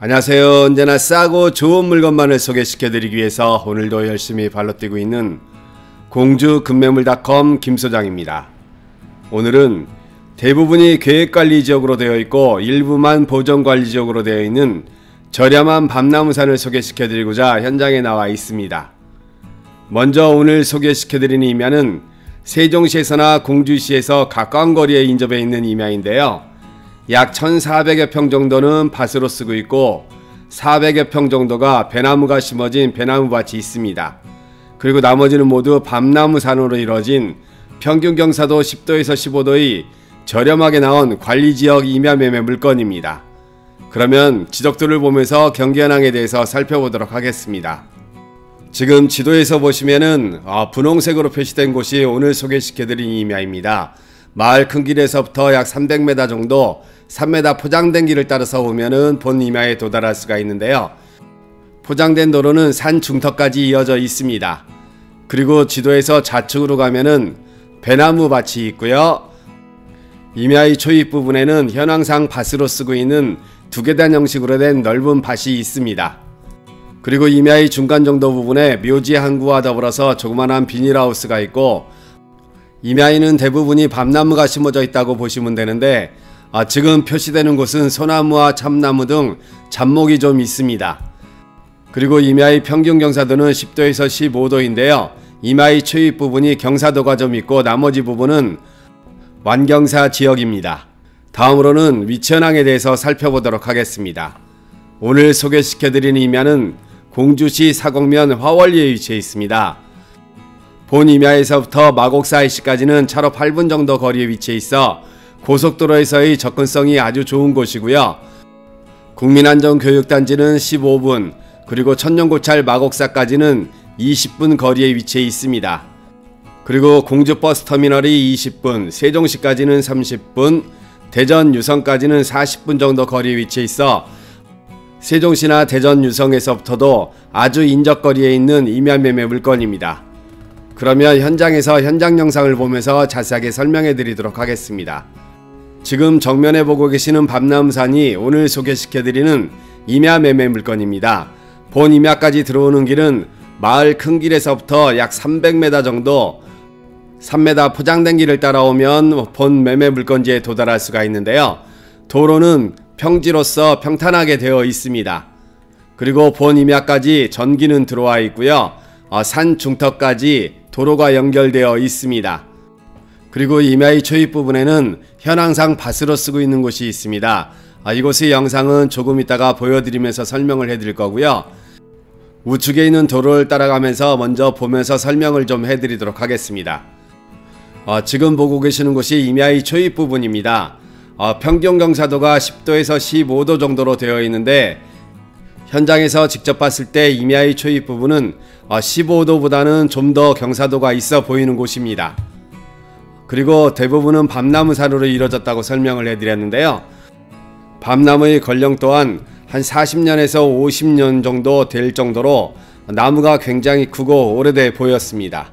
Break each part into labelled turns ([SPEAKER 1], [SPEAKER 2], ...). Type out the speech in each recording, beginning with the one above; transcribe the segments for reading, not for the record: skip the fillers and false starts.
[SPEAKER 1] 안녕하세요. 언제나 싸고 좋은 물건만을 소개시켜드리기 위해서 오늘도 열심히 발로 뛰고 있는 공주급매물닷컴 김소장입니다. 오늘은 대부분이 계획관리지역으로 되어 있고 일부만 보전관리지역으로 되어 있는 저렴한 밤나무산을 소개시켜드리고자 현장에 나와 있습니다. 먼저 오늘 소개시켜드리는 임야는 세종시에서나 공주시에서 가까운 거리에 인접해 있는 임야인데요. 약 1,400여 평 정도는 밭으로 쓰고 있고 400여 평 정도가 배나무가 심어진 배나무밭이 있습니다. 그리고 나머지는 모두 밤나무산으로 이루어진 평균 경사도 10도에서 15도의 저렴하게 나온 관리지역 임야 매매 물건입니다. 그러면 지적도를 보면서 경기 현황에 대해서 살펴보도록 하겠습니다. 지금 지도에서 보시면은 분홍색으로 표시된 곳이 오늘 소개시켜드린 임야입니다. 마을 큰 길에서부터 약 300m 정도 3m 포장된 길을 따라서 오면은 본 임야에 도달할 수가 있는데요. 포장된 도로는 산 중턱까지 이어져 있습니다. 그리고 지도에서 좌측으로 가면은 배나무 밭이 있고요. 임야의 초입 부분에는 현황상 밭으로 쓰고 있는 두계단 형식으로 된 넓은 밭이 있습니다. 그리고 임야의 중간 정도 부분에 묘지 한 구와 더불어서 조그만한 비닐하우스가 있고 임야에는 대부분이 밤나무가 심어져 있다고 보시면 되는데 지금 표시되는 곳은 소나무와 참나무 등 잡목이 좀 있습니다. 그리고 임야의 평균 경사도는 10도에서 15도인데요. 임야의 초입 부분이 경사도가 좀 있고 나머지 부분은 완경사 지역입니다. 다음으로는 위치 현황에 대해서 살펴보도록 하겠습니다. 오늘 소개시켜드리는 임야는 공주시 사곡면 화월리에 위치해 있습니다. 본 임야에서부터 마곡사 IC까지는 차로 8분 정도 거리에 위치해 있어 고속도로에서의 접근성이 아주 좋은 곳이고요. 국민안전교육단지는 15분, 그리고 천년고찰 마곡사까지는 20분 거리에 위치해 있습니다. 그리고 공주버스터미널이 20분, 세종시까지는 30분, 대전 유성까지는 40분 정도 거리에 위치해 있어 세종시나 대전 유성에서부터도 아주 인접거리에 있는 임야 매매 물건입니다. 그러면 현장에서 현장 영상을 보면서 자세하게 설명해 드리도록 하겠습니다. 지금 정면에 보고 계시는 밤나무산이 오늘 소개시켜드리는 임야 매매 물건입니다. 본 임야까지 들어오는 길은 마을 큰 길에서부터 약 300m 정도 3m 포장된 길을 따라오면 본 매매 물건지에 도달할 수가 있는데요. 도로는 평지로서 평탄하게 되어 있습니다. 그리고 본 임야까지 전기는 들어와 있고요. 산 중턱까지 도로가 연결되어 있습니다. 그리고 임야의 초입 부분에는 현황상 밭으로 쓰고 있는 곳이 있습니다. 이곳의 영상은 조금 있다가 보여드리면서 설명을 해드릴 거고요. 우측에 있는 도로를 따라가면서 먼저 보면서 설명을 좀 해드리도록 하겠습니다. 지금 보고 계시는 곳이 임야의 초입 부분입니다. 평균 경사도가 10도에서 15도 정도로 되어 있는데 현장에서 직접 봤을 때 임야의 초입 부분은 15도보다는 좀 더 경사도가 있어 보이는 곳입니다. 그리고 대부분은 밤나무산으로 이루어졌다고 설명을 해드렸는데요. 밤나무의 권령 또한 한 40년에서 50년 정도 될 정도로 나무가 굉장히 크고 오래돼 보였습니다.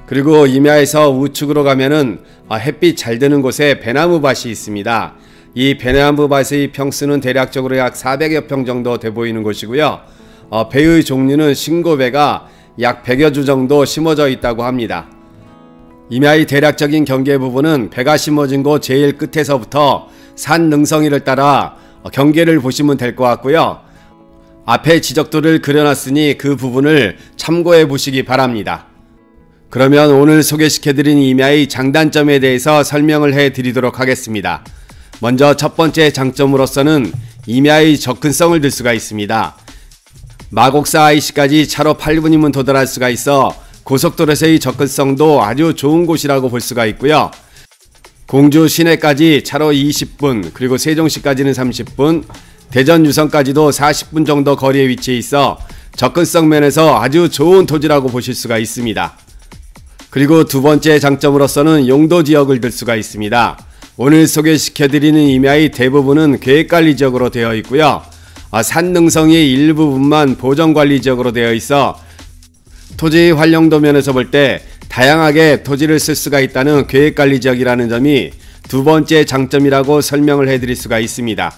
[SPEAKER 1] 그리고 임야에서 우측으로 가면은 햇빛 잘 드는 곳에 배나무밭이 있습니다. 이 배나무밭의 평수는 대략적으로 약 400여 평 정도 돼 보이는 곳이고요. 배의 종류는 신고배가 약 100여 주 정도 심어져 있다고 합니다. 임야의 대략적인 경계 부분은 배가 심어진 곳 제일 끝에서부터 산 능성이를 따라 경계를 보시면 될 것 같고요. 앞에 지적도를 그려놨으니 그 부분을 참고해 보시기 바랍니다. 그러면 오늘 소개시켜드린 임야의 장단점에 대해서 설명을 해드리도록 하겠습니다. 먼저 첫 번째 장점으로서는 임야의 접근성을 들 수가 있습니다. 마곡사 IC까지 차로 8분이면 도달할 수가 있어 고속도로에서의 접근성도 아주 좋은 곳이라고 볼 수가 있고요. 공주 시내까지 차로 20분, 그리고 세종시까지는 30분, 대전 유성까지도 40분 정도 거리에 위치해 있어 접근성 면에서 아주 좋은 토지라고 보실 수가 있습니다. 그리고 두 번째 장점으로서는 용도 지역을 들 수가 있습니다. 오늘 소개시켜드리는 임야의 대부분은 계획관리 지역으로 되어 있고요. 산능성의 일부분만 보전관리 지역으로 되어 있어 토지 활용도 면에서 볼 때 다양하게 토지를 쓸 수가 있다는 계획관리 지역이라는 점이 두 번째 장점이라고 설명을 해드릴 수가 있습니다.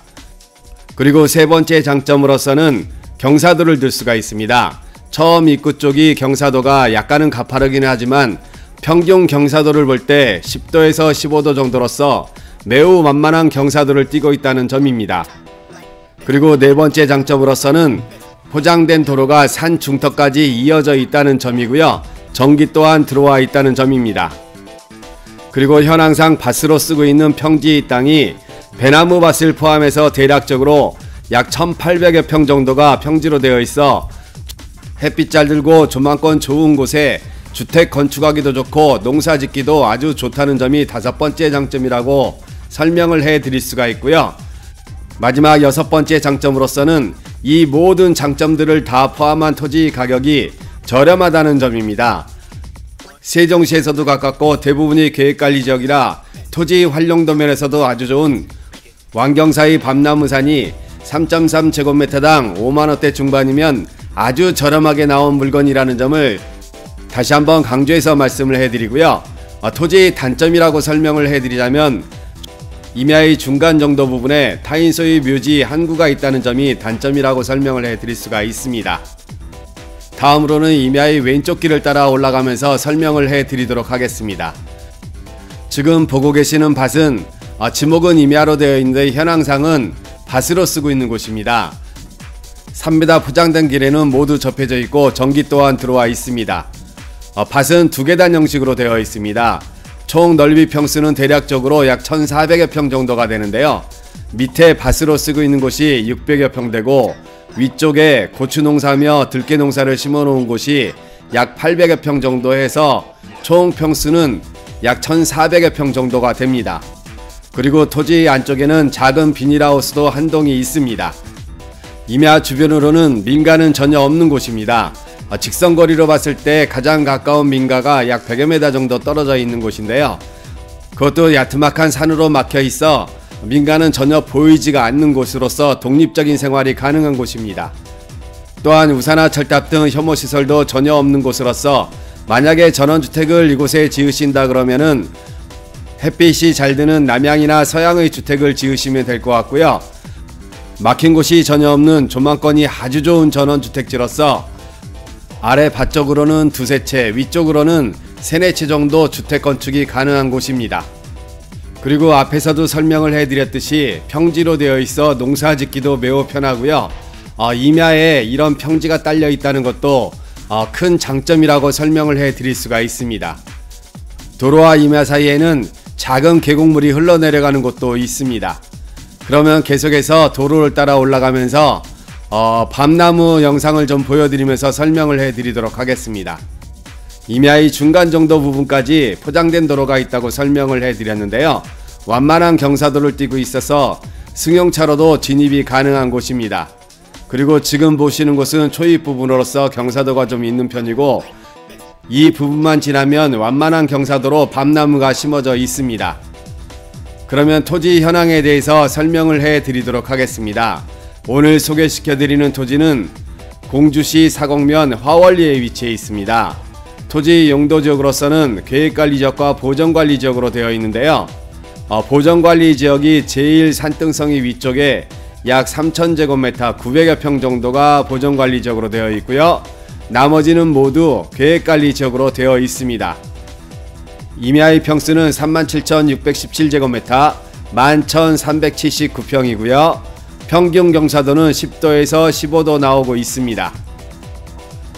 [SPEAKER 1] 그리고 세 번째 장점으로서는 경사도를 들 수가 있습니다. 처음 입구 쪽이 경사도가 약간은 가파르긴 하지만 평균 경사도를 볼 때 10도에서 15도 정도로서 매우 만만한 경사도를 띠고 있다는 점입니다. 그리고 네 번째 장점으로서는 포장된 도로가 산 중턱까지 이어져 있다는 점이고요. 전기 또한 들어와 있다는 점입니다. 그리고 현황상 밭으로 쓰고 있는 평지 땅이 배나무 밭을 포함해서 대략적으로 약 1800여 평 정도가 평지로 되어 있어 햇빛 잘 들고 조망권 좋은 곳에 주택 건축하기도 좋고 농사 짓기도 아주 좋다는 점이 다섯 번째 장점이라고 설명을 해 드릴 수가 있고요. 마지막 여섯 번째 장점으로서는 이 모든 장점들을 다 포함한 토지 가격이 저렴하다는 점입니다. 세종시에서도 가깝고 대부분이 계획관리 지역이라 토지 활용도 면에서도 아주 좋은 왕경사의 밤나무산이 3.3제곱미터당 5만원대 중반이면 아주 저렴하게 나온 물건이라는 점을 다시 한번 강조해서 말씀을 해드리고요. 토지 단점이라고 설명을 해드리자면 임야의 중간 정도 부분에 타인 소유 묘지 한 구가 있다는 점이 단점이라고 설명을 해드릴 수가 있습니다. 다음으로는 임야의 왼쪽 길을 따라 올라가면서 설명을 해드리도록 하겠습니다. 지금 보고 계시는 밭은 지목은 임야로 되어 있는데 현황상은 밭으로 쓰고 있는 곳입니다. 3m 포장된 길에는 모두 접혀져 있고 전기 또한 들어와 있습니다. 밭은 두 계단 형식으로 되어 있습니다. 총 넓이 평수는 대략적으로 약 1400여 평 정도가 되는데요. 밑에 밭으로 쓰고 있는 곳이 600여 평 되고 위쪽에 고추 농사며 들깨 농사를 심어 놓은 곳이 약 800여 평 정도 해서 총 평수는 약 1400여 평 정도가 됩니다. 그리고 토지 안쪽에는 작은 비닐하우스도 한 동이 있습니다. 임야 주변으로는 민가는 전혀 없는 곳입니다. 직선거리로 봤을 때 가장 가까운 민가가 약 100여 m 정도 떨어져 있는 곳인데요. 그것도 야트막한 산으로 막혀 있어 민가는 전혀 보이지가 않는 곳으로서 독립적인 생활이 가능한 곳입니다. 또한 우산화 철탑 등 혐오시설도 전혀 없는 곳으로서 만약에 전원주택을 이곳에 지으신다 그러면은 햇빛이 잘 드는 남향이나 서향의 주택을 지으시면 될 것 같고요. 막힌 곳이 전혀 없는 조망권이 아주 좋은 전원주택지로서 아래 밭 쪽으로는 두세 채, 위쪽으로는 세네 채 정도 주택 건축이 가능한 곳입니다. 그리고 앞에서도 설명을 해드렸듯이 평지로 되어 있어 농사 짓기도 매우 편하고요. 임야에 이런 평지가 딸려 있다는 것도 큰 장점이라고 설명을 해드릴 수가 있습니다. 도로와 임야 사이에는 작은 계곡물이 흘러내려가는 곳도 있습니다. 그러면 계속해서 도로를 따라 올라가면서 밤나무 영상을 좀 보여드리면서 설명을 해드리도록 하겠습니다. 임야의 중간 정도 부분까지 포장된 도로가 있다고 설명을 해드렸는데요. 완만한 경사도를 띠고 있어서 승용차로도 진입이 가능한 곳입니다. 그리고 지금 보시는 곳은 초입 부분으로서 경사도가 좀 있는 편이고 이 부분만 지나면 완만한 경사도로 밤나무가 심어져 있습니다. 그러면 토지 현황에 대해서 설명을 해드리도록 하겠습니다. 오늘 소개시켜드리는 토지는 공주시 사곡면 화월리에 위치해 있습니다. 토지 용도지역으로서는 계획관리지역과 보전관리지역으로 되어 있는데요. 보전관리지역이 제일 산등성이 위쪽에 약 3000제곱미터 900여 평 정도가 보전관리지역으로 되어 있고요. 나머지는 모두 계획관리지역으로 되어 있습니다. 임야의 평수는 37,617제곱미터 11,379평이고요. 평균 경사도는 10도에서 15도 나오고 있습니다.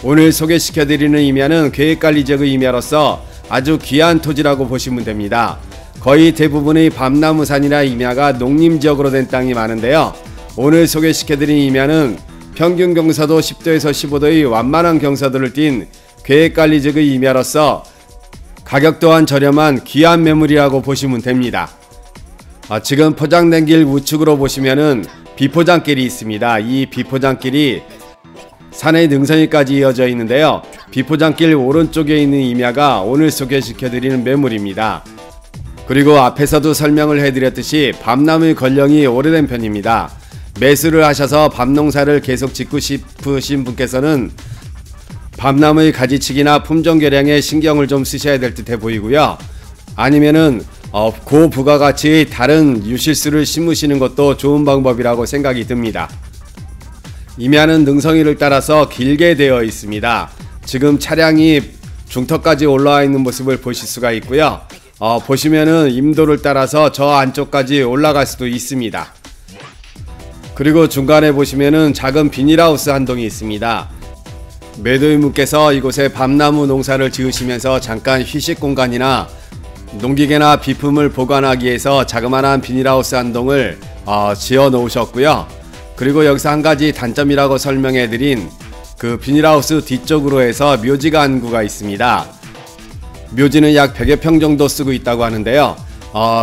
[SPEAKER 1] 오늘 소개시켜드리는 임야는 계획관리지역의 임야로서 아주 귀한 토지라고 보시면 됩니다. 거의 대부분의 밤나무산이나 임야가 농림지역으로 된 땅이 많은데요. 오늘 소개시켜드린 임야는 평균 경사도 10도에서 15도의 완만한 경사도를 띈 계획관리지역의 임야로서 가격 또한 저렴한 귀한 매물이라고 보시면 됩니다. 지금 포장된 길 우측으로 보시면은 비포장길이 있습니다. 이 비포장길이 산의 능선이까지 이어져 있는데요. 비포장길 오른쪽에 있는 임야가 오늘 소개시켜드리는 매물입니다. 그리고 앞에서도 설명을 해드렸듯이 밤나무의 권령이 오래된 편입니다. 매수를 하셔서 밤농사를 계속 짓고 싶으신 분께서는 밤나무의 가지치기나 품종 개량에 신경을 좀 쓰셔야 될 듯해 보이고요. 아니면은 고부가가치의 다른 유실수를 심으시는 것도 좋은 방법이라고 생각이 듭니다. 임야는 능성이를 따라서 길게 되어 있습니다. 지금 차량이 중턱까지 올라와 있는 모습을 보실 수가 있고요. 보시면은 임도를 따라서 저 안쪽까지 올라갈 수도 있습니다. 그리고 중간에 보시면은 작은 비닐하우스 한 동이 있습니다. 매도인분께서 이곳에 밤나무 농사를 지으시면서 잠깐 휴식 공간이나 농기계나 비품을 보관하기 위해서 자그마한 비닐하우스 한 동을 지어 놓으셨고요. 그리고 여기서 한 가지 단점이라고 설명해 드린 그 비닐하우스 뒤쪽으로 해서 묘지가 한 구가 있습니다. 묘지는 약 100여 평 정도 쓰고 있다고 하는데요.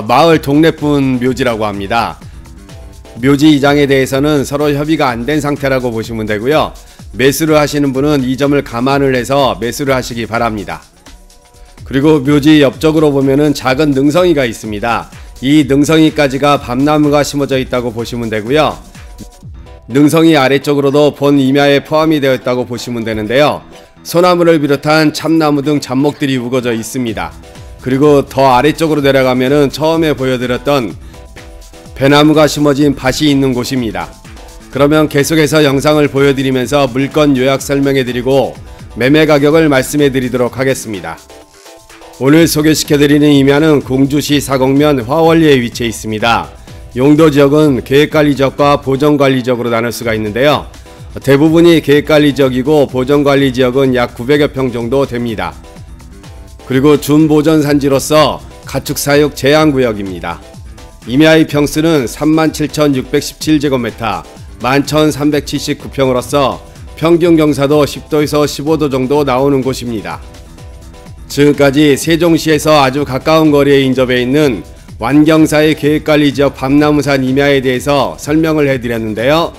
[SPEAKER 1] 마을 동네분 묘지라고 합니다. 묘지 이장에 대해서는 서로 협의가 안 된 상태라고 보시면 되고요. 매수를 하시는 분은 이 점을 감안을 해서 매수를 하시기 바랍니다. 그리고 묘지 옆쪽으로 보면은 작은 능성이가 있습니다. 이 능성이까지가 밤나무가 심어져 있다고 보시면 되고요. 능성이 아래쪽으로도 본 임야에 포함이 되어 있다고 보시면 되는데요. 소나무를 비롯한 참나무 등 잡목들이 우거져 있습니다. 그리고 더 아래쪽으로 내려가면은 처음에 보여드렸던 배나무가 심어진 밭이 있는 곳입니다. 그러면 계속해서 영상을 보여드리면서 물건 요약 설명해드리고 매매 가격을 말씀해드리도록 하겠습니다. 오늘 소개시켜드리는 임야는 공주시 사곡면 화월리에 위치해 있습니다. 용도지역은 계획관리지역과 보전관리지역으로 나눌 수가 있는데요. 대부분이 계획관리지역이고 보전관리지역은 약 900여 평 정도 됩니다. 그리고 준보전산지로서 가축사육 제한구역입니다. 임야의 평수는 37,617제곱미터, 11,379평으로서 평균 경사도 10도에서 15도 정도 나오는 곳입니다. 지금까지 세종시에서 아주 가까운 거리에 인접해 있는 완경사의 계획관리지역 밤나무산 임야에 대해서 설명을 해드렸는데요.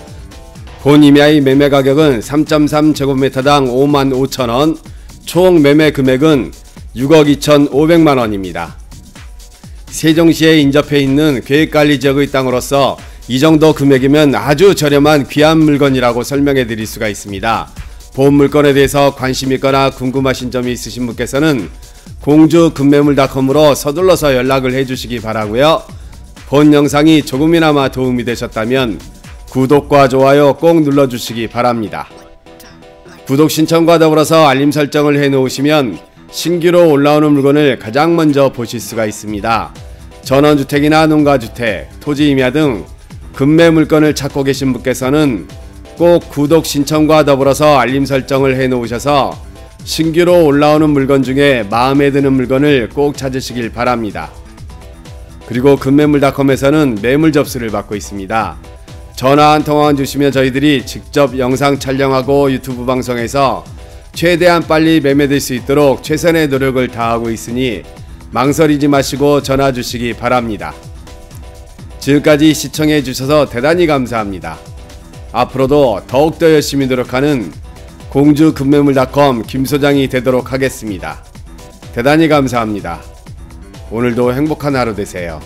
[SPEAKER 1] 본 임야의 매매 가격은 3.3제곱미터당 55,000원, 총 매매 금액은 6억 2,500만원입니다. 세종시에 인접해 있는 계획관리지역의 땅으로서 이 정도 금액이면 아주 저렴한 귀한 물건이라고 설명해 드릴 수가 있습니다. 본 물건에 대해서 관심 있거나 궁금하신 점이 있으신 분께서는 공주급매물닷컴으로 서둘러서 연락을 해주시기 바라고요. 본 영상이 조금이나마 도움이 되셨다면 구독과 좋아요 꼭 눌러주시기 바랍니다. 구독 신청과 더불어서 알림 설정을 해놓으시면 신규로 올라오는 물건을 가장 먼저 보실 수가 있습니다. 전원주택이나 농가주택, 토지임야 등 급매 물건을 찾고 계신 분께서는 꼭 구독 신청과 더불어서 알림 설정을 해놓으셔서 신규로 올라오는 물건 중에 마음에 드는 물건을 꼭 찾으시길 바랍니다. 그리고 급매물닷컴에서는 매물 접수를 받고 있습니다. 전화 한 통화만 주시면 저희들이 직접 영상 촬영하고 유튜브 방송에서 최대한 빨리 매매될 수 있도록 최선의 노력을 다하고 있으니 망설이지 마시고 전화 주시기 바랍니다. 지금까지 시청해 주셔서 대단히 감사합니다. 앞으로도 더욱더 열심히 노력하는 공주급매물닷컴 김소장이 되도록 하겠습니다. 대단히 감사합니다. 오늘도 행복한 하루 되세요.